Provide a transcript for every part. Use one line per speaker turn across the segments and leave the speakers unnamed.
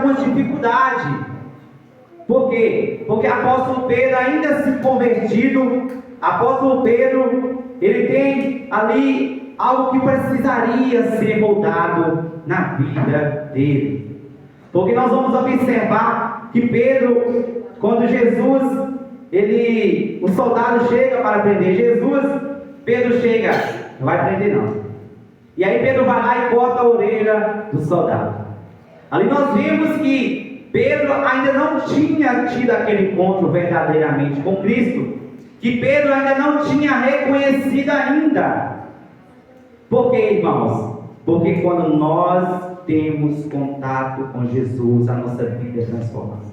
algumas dificuldades. Por quê? Porque apóstolo Pedro, ainda se convertido, apóstolo Pedro, ele tem ali algo que precisaria ser moldado na vida dele. Porque nós vamos observar que Pedro, quando Jesus, o soldado chega para prender Jesus, Pedro chega, não vai prender não. E aí Pedro vai lá e corta a orelha do soldado. Ali nós vimos que Pedro ainda não tinha tido aquele encontro verdadeiramente com Cristo, que Pedro ainda não tinha reconhecido ainda. Por quê, irmãos? Porque quando nós temos contato com Jesus, a nossa vida é transformada.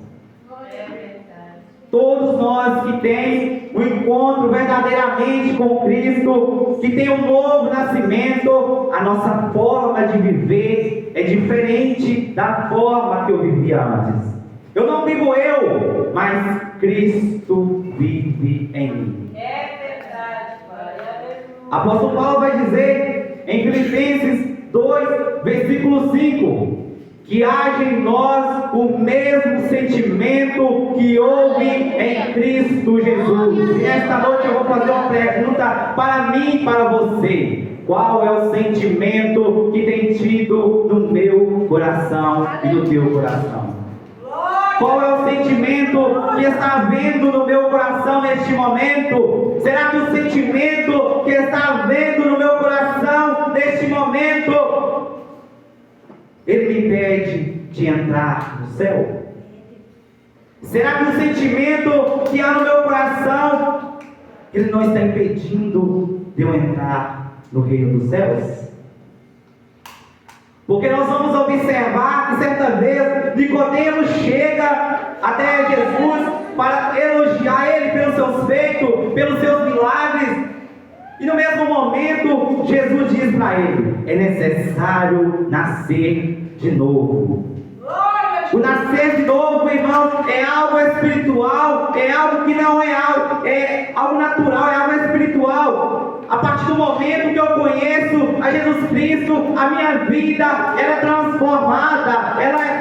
Todos nós que temos um encontro verdadeiramente com Cristo, que tem um novo nascimento, a nossa forma de viver é diferente da forma que eu vivia antes. Eu não vivo eu, mas Cristo vive em mim.
É verdade, Pai.
Apóstolo Paulo vai dizer em Filipenses 2, versículo 5, que haja em nós o mesmo sentimento que houve em Cristo Jesus. E esta noite eu vou fazer uma pergunta para mim e para você. Qual é o sentimento que tem tido no meu coração e no teu coração? Qual é o sentimento que está havendo no meu coração neste momento? Será que o sentimento que está havendo no meu coração neste momento, ele me impede de entrar no céu? Será que o sentimento que há no meu coração, ele não está impedindo de eu entrar no reino dos céus? Porque nós vamos observar que certa vez Nicodemos chega até Jesus para elogiar ele pelos seus feitos, pelos seus milagres. E no mesmo momento Jesus diz para ele: é necessário nascer de novo. O nascer de novo, irmão, é algo espiritual, é algo que não é algo natural, é algo espiritual. A partir do momento que eu conheço a Jesus Cristo, a minha vida ela é transformada,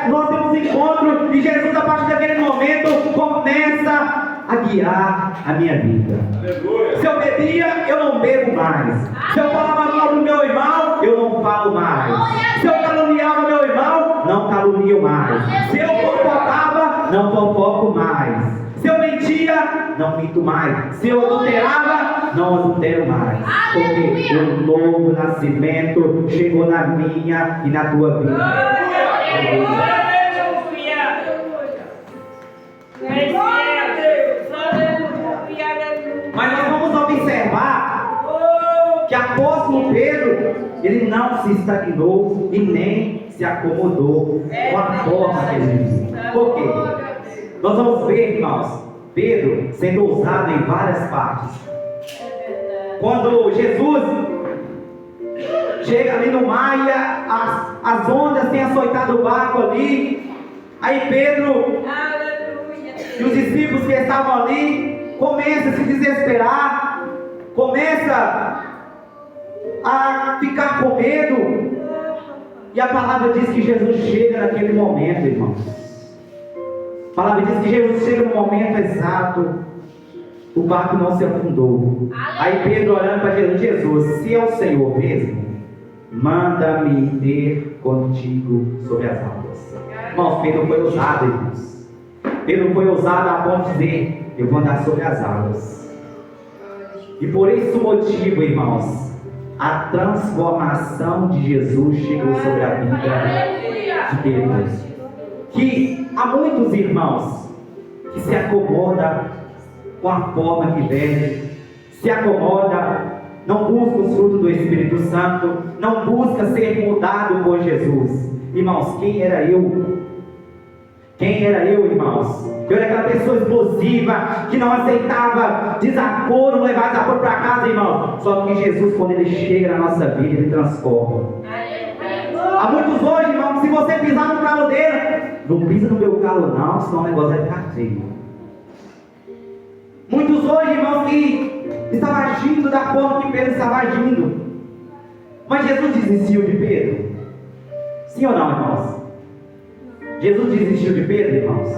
nós temos encontro e Jesus, a partir daquele momento, começa a guiar a minha vida. Aleluia. Se eu bebia, eu não bebo mais. Se eu falava mal do meu irmão, eu não falo mais. Se eu caluniava meu irmão, não calunio mais. Se eu fofocava, não fofoco mais. Se eu mentia, não minto mais. Se eu adulterava, não adultero mais. Porque o novo nascimento chegou na minha e na tua vida. Aleluia. Mas nós vamos observar que apóstolo Pedro, ele não se estagnou e nem se acomodou com a forma que ele vivia. Por quê? Nós vamos ver, irmãos, Pedro sendo ousado em várias partes. Quando Jesus chega ali no mar e as ondas têm açoitado o barco ali, aí Pedro e os discípulos que estavam ali começam a se desesperar, começam a ficar com medo. E a palavra diz que Jesus chega naquele momento, irmãos. A palavra diz que Jesus chega no momento exato, o barco não se afundou. Aí Pedro olhando para Jesus: Jesus, se é o Senhor mesmo, manda-me ir contigo sobre as águas. Irmãos, Pedro foi ousado, irmãos. Pedro foi ousado a ponto de dizer: eu vou andar sobre as águas. E por esse motivo, irmãos, a transformação de Jesus chegou sobre a vida de Pedro. Que há muitos irmãos que se acomodam com a forma que vivem, se acomoda, não busca os frutos do Espírito Santo, não busca ser mudado por Jesus. Irmãos, quem era eu? Quem era eu, irmãos? Eu era aquela pessoa explosiva, que não aceitava desaforo, levar desaforo para casa, irmãos. Só que Jesus, quando Ele chega na nossa vida, Ele transforma. Há muitos hoje, irmãos, se você pisar no calo dele, não pisa no meu calo não, senão o negócio vai ficar feio. Muitos hoje, irmãos, que estavam agindo da forma que Pedro estava agindo. Mas Jesus desistiu de Pedro? Sim ou não, irmãos? Jesus desistiu de Pedro, irmãos?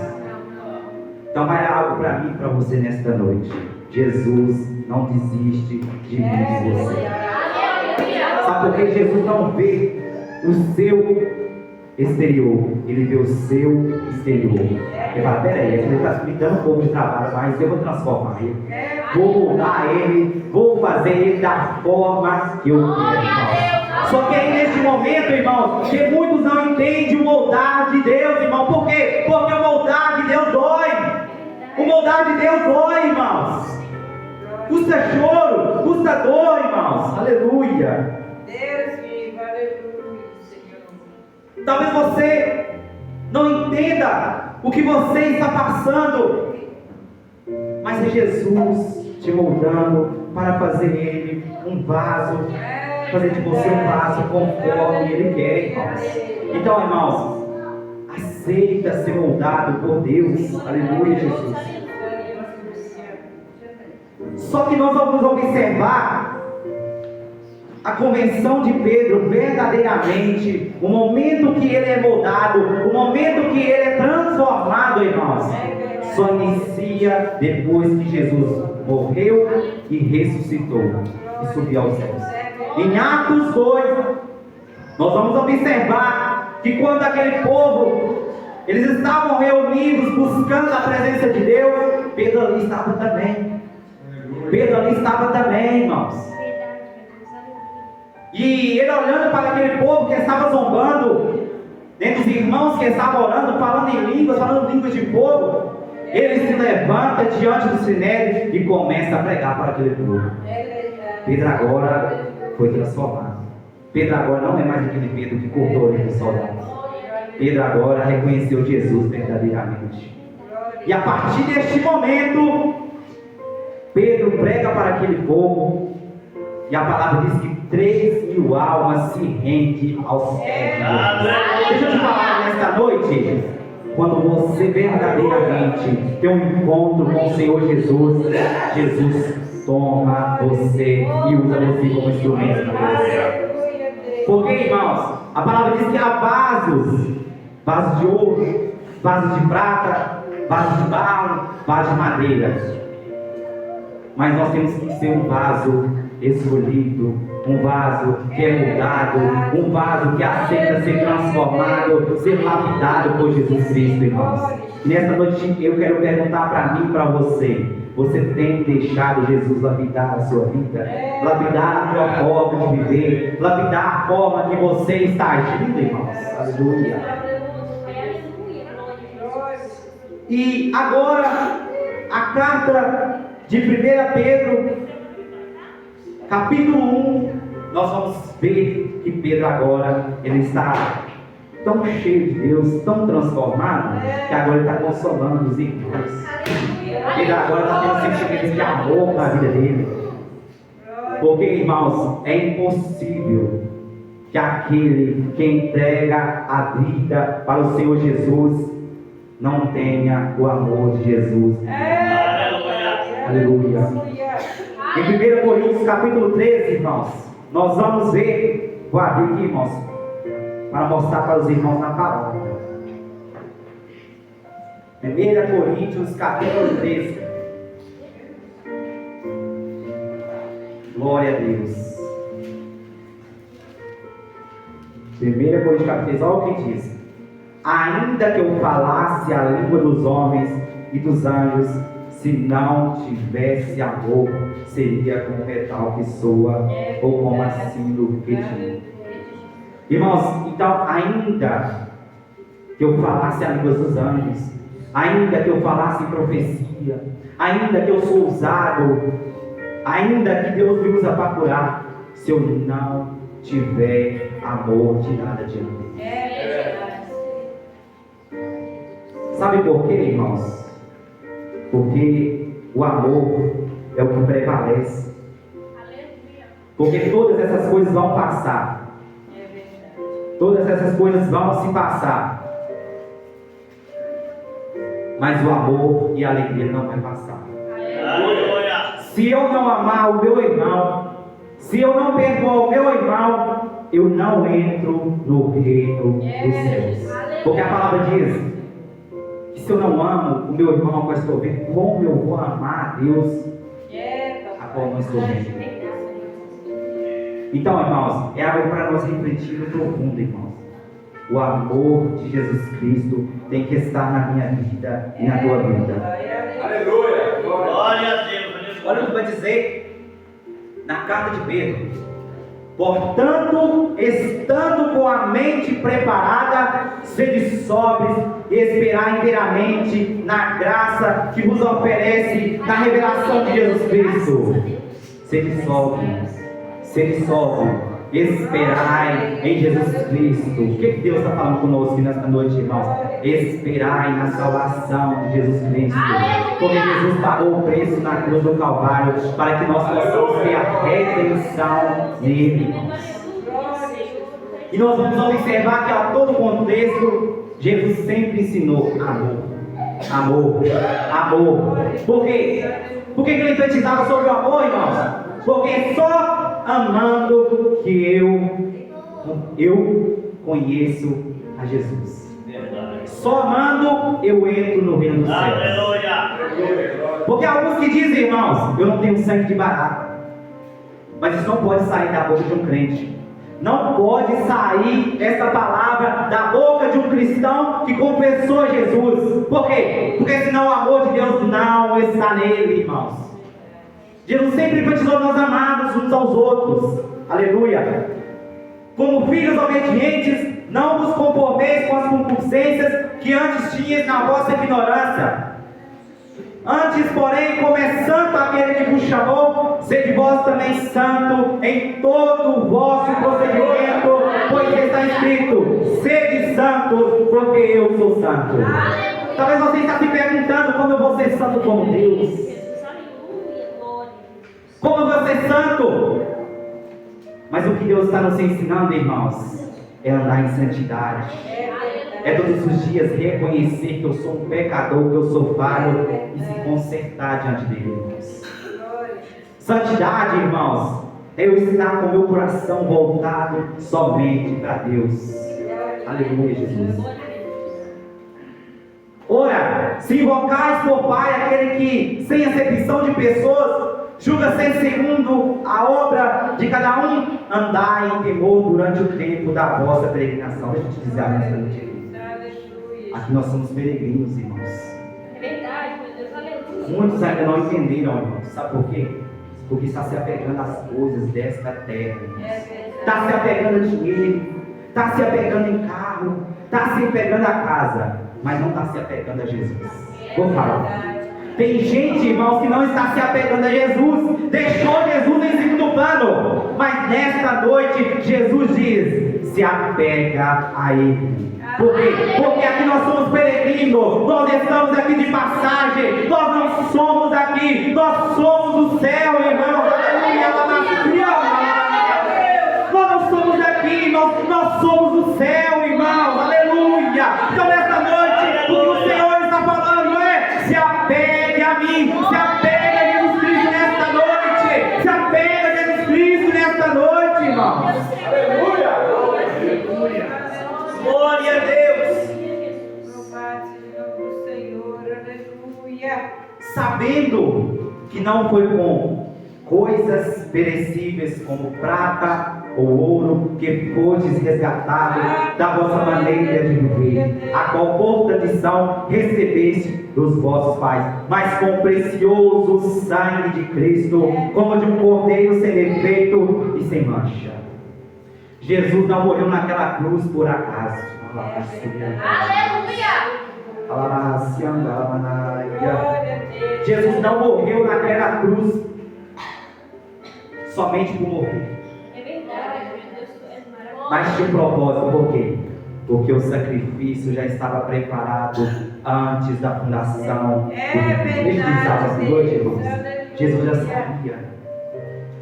Então vai algo para mim e para você nesta noite. Jesus não desiste de mim e de você. Sabe por que Jesus não vê o seu exterior? Ele vê o seu exterior. Ele fala, peraí, ele está me dando um pouco de trabalho, mas eu vou transformar ele. Vou mudar ele, vou fazer ele da forma que eu quero, irmão. Só que aí neste momento, irmãos, que muitos não entendem o moldar de Deus, irmão. Por quê? Porque o moldar de Deus dói. O moldar de Deus dói, irmãos. Custa choro, custa dor, irmãos. Aleluia.
Deus vive, aleluia, Senhor.
Talvez você não entenda o que você está passando, mas é Jesus te moldando para fazer ele um vaso, fazer de você um vaso conforme ele quer, irmãos. Então, irmãos, aceita ser moldado por Deus. Aleluia, Jesus. Só que nós vamos observar a conversão de Pedro verdadeiramente, o momento que ele é moldado, o momento que ele é transformado, irmãos, só inicia depois que Jesus morreu e ressuscitou e subiu aos céus. Em Atos 2, nós vamos observar que quando aquele povo, eles estavam reunidos buscando a presença de Deus, Pedro ali estava também. Pedro ali estava também, irmãos. E ele olhando para aquele povo que estava zombando, dentre os irmãos que estavam orando, falando em línguas, falando línguas de povo, ele se levanta diante do sinédrio e começa a pregar para aquele povo. Pedro agora foi transformado. Pedro agora não é mais aquele Pedro que cortou ali dos soldados. Pedro agora reconheceu Jesus verdadeiramente. E a partir deste momento, Pedro prega para aquele povo, e a palavra diz que 3.000 almas se rendem ao Senhor. Deixa eu te falar nesta noite, quando você verdadeiramente tem um encontro com o Senhor Jesus, Jesus toma você e usa você como instrumento da Deus. Porque, irmãos, a palavra diz que há vasos de ouro, vasos de prata, vasos de barro, vasos de madeira. Mas nós temos que ser um vaso escolhido, um vaso que é mudado, um vaso que aceita ser transformado, ser lapidado por Jesus Cristo, irmãos. E nesta noite eu quero perguntar para mim e para você: você tem deixado Jesus lapidar a sua vida? Lapidar a sua forma de viver? Lapidar a forma que você está agindo, irmãos? Aleluia. E agora, a carta de 1 Pedro, capítulo 1, nós vamos ver que Pedro agora, ele está tão cheio de Deus, tão transformado, que agora ele está consolando os irmãos. Ele agora está tendo sentimento de amor na vida dele. Porque, irmãos, é impossível que aquele que entrega a vida para o Senhor Jesus não tenha o amor de Jesus. Aleluia. Em 1 Coríntios capítulo 13, irmãos, nós vamos ver, vou abrir aqui, irmãos, para mostrar para os irmãos na palavra. 1 Coríntios capítulo 13. Glória a Deus. 1 Coríntios capítulo 13, olha o que diz: ainda que eu falasse a língua dos homens e dos anjos, se não tivesse amor, seria como metal que soa, ou como assino retino. Irmãos, então, ainda que eu falasse a língua dos anjos, ainda que eu falasse em profecia, ainda que eu sou usado, ainda que Deus me usa para curar, se eu não tiver amor, de nada adianta. Sabe por quê, irmãos? Porque o amor é o que prevalece. Porque todas essas coisas vão passar. Todas essas coisas vão se passar. Mas o amor e a alegria não vai passar. Se eu não amar o meu irmão, se eu não perdoar o meu irmão, eu não entro no reino dos céus. Porque a palavra diz que se eu não amo o meu irmão ao qual estou vendo, como eu vou amar a Deus a qual não estou vendo? Então, irmãos, é algo para nós refletir no profundo, irmãos. O amor de Jesus Cristo tem que estar na minha vida e na tua vida.
Aleluia! Glória a Deus!
Olha o que vai dizer na carta de Pedro. Portanto, estando com a mente preparada, sede sóbrios e esperar inteiramente na graça que vos oferece na revelação de Jesus Cristo. Sede sóbrios, esperai em Jesus Cristo. O que Deus está falando conosco nesta noite, irmãos? Esperai na salvação de Jesus Cristo. Porque Jesus pagou o preço na cruz do Calvário para que nós possamos ter a redenção nele, irmãos. E nós vamos observar que a todo contexto, Jesus sempre ensinou amor. Por quê? Por que ele enfatizava sobre o amor, irmãos? Porque só amando que eu conheço a Jesus. Só amando eu entro no reino dos céus. Porque alguns que dizem, irmãos, eu não tenho sangue de barato. Mas isso não pode sair da boca de um crente. Não pode sair essa palavra da boca de um cristão que confessou Jesus. Por quê? Porque senão o amor de Deus não está nele, irmãos. Jesus sempre enfatizou nós amarmos uns aos outros. Aleluia. Como filhos obedientes, não vos conformeis com as concupiscências que antes tinhais na vossa ignorância. Antes, porém, como é santo aquele que vos chamou, sede vós também santo em todo o vosso procedimento, pois está escrito: sede santos, porque eu sou santo. Talvez você está se perguntando: como eu vou ser santo como Deus? Como eu vou ser santo? Mas o que Deus está nos ensinando, irmãos, é andar em santidade. É todos os dias reconhecer que eu sou um pecador, que eu sou falho e se consertar diante dele, irmãos. Santidade, irmãos, é eu estar com o meu coração voltado somente para Deus. Aleluia, Jesus. Ora, se invocais por Pai aquele que, sem acepção de pessoas, julga ser segundo a obra de cada um, andai em temor durante o tempo da vossa peregrinação. Deixa eu te dizer a noite. Aqui nós somos peregrinos, irmãos.
É verdade, meu Deus, aleluia.
Muitos ainda não entenderam, irmãos. Sabe por quê? Porque está se apegando às coisas desta terra. Está se apegando a dinheiro. Está se apegando em carro. Está se apegando a casa. Mas não está se apegando a Jesus. Vou falar. Tem gente, irmãos, que não está se apegando a Jesus. Deixou Jesus em segundo plano. Mas nesta noite, Jesus diz: se apega a Ele. Por quê? Porque aqui nós somos peregrinos, nós estamos aqui de passagem, nós não somos aqui, nós somos o céu, irmão. Aleluia, nós não somos aqui, nós somos o céu, irmão. Aleluia. Então nesta noite, o que o Senhor está falando é: se apegue a mim, se apegue a Jesus Cristo nesta noite, se apegue a Jesus Cristo nesta noite, irmão. Aleluia. Glória a Deus.
Louvado seja o nome do Senhor, aleluia.
Sabendo que não foi com coisas perecíveis como prata ou ouro que fostes resgatados da vossa maneira de viver, a qual por tradição recebeste dos vossos pais, mas com o precioso sangue de Cristo, como de um cordeiro sem defeito e sem mancha. Jesus não morreu naquela cruz por acaso. Jesus não morreu naquela cruz somente por morrer.
É verdade, meu Deus, é maravilhoso.
Mas tinha um propósito, por quê? Porque o sacrifício já estava preparado antes da fundação. Jesus já sabia.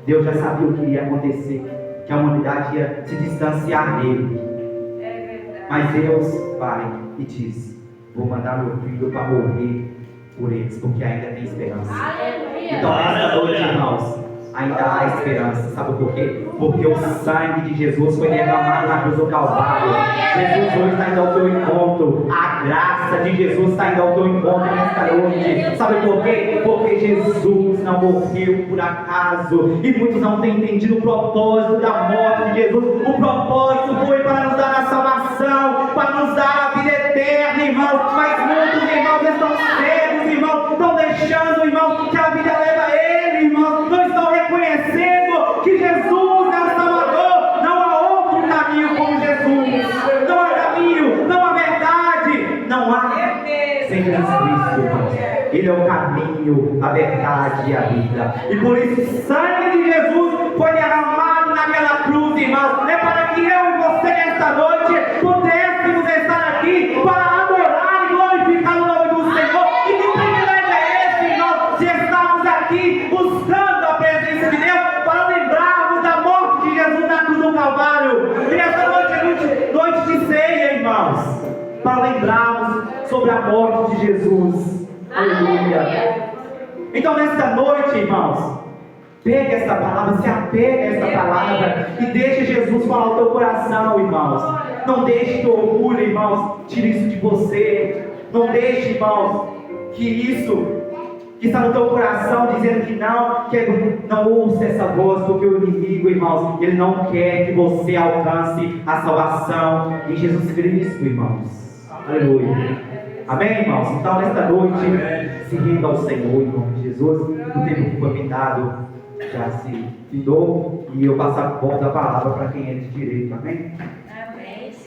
Deus já sabia o que ia acontecer. Que a humanidade ia se distanciar dele. Mas Deus vai e diz: vou mandar meu filho para morrer por eles, porque ainda tem esperança.
Aleluia.
Então nesta noite, irmãos, ainda há esperança. Sabe por quê? Porque o sangue de Jesus foi derramado na cruz do Calvário. Jesus hoje está indo ao teu encontro. A graça de Jesus está indo ao teu encontro nesta noite. Sabe por quê? Porque Jesus não morreu por acaso. E muitos não têm entendido o propósito da morte de Jesus. O propósito foi para nos dar a salvação, para nos dar a vida eterna, irmãos. Mas muitos irmãos estão cegos, irmãos. Estão deixando, irmãos, que a vida leva a ele, irmãos. Não estão reconhecendo que Jesus é o Salvador. Não há outro caminho como Jesus. Não há caminho, não há verdade, não há sem Jesus Cristo, irmãos. Ele é o caminho, a verdade e a vida. E por isso o sangue de Jesus foi derramado naquela cruz, irmãos. É para que eu e você nesta noite pudéssemos estar aqui para adorar e glorificar o nome do Senhor. E que privilégio é esse, irmãos, de estarmos aqui buscando a presença de Deus para lembrarmos da morte de Jesus na cruz do Calvário. E nesta noite de ceia, irmãos, para lembrarmos sobre a morte de Jesus. Aleluia. Então nesta noite, irmãos, pega essa palavra, se apega a essa palavra e deixe Jesus falar ao teu coração, irmãos. Não deixe que o orgulho, irmãos, tire isso de você. Não deixe, irmãos, que isso que está no teu coração dizendo que não ouça essa voz, porque o inimigo, irmãos, ele não quer que você alcance a salvação em Jesus Cristo, irmãos. Aleluia. Amém, irmãos? Então, nesta noite, se renda ao Senhor, em nome de Jesus. O tempo que foi pintado já se findou. E eu passo a volta da palavra para quem é de direito. Amém?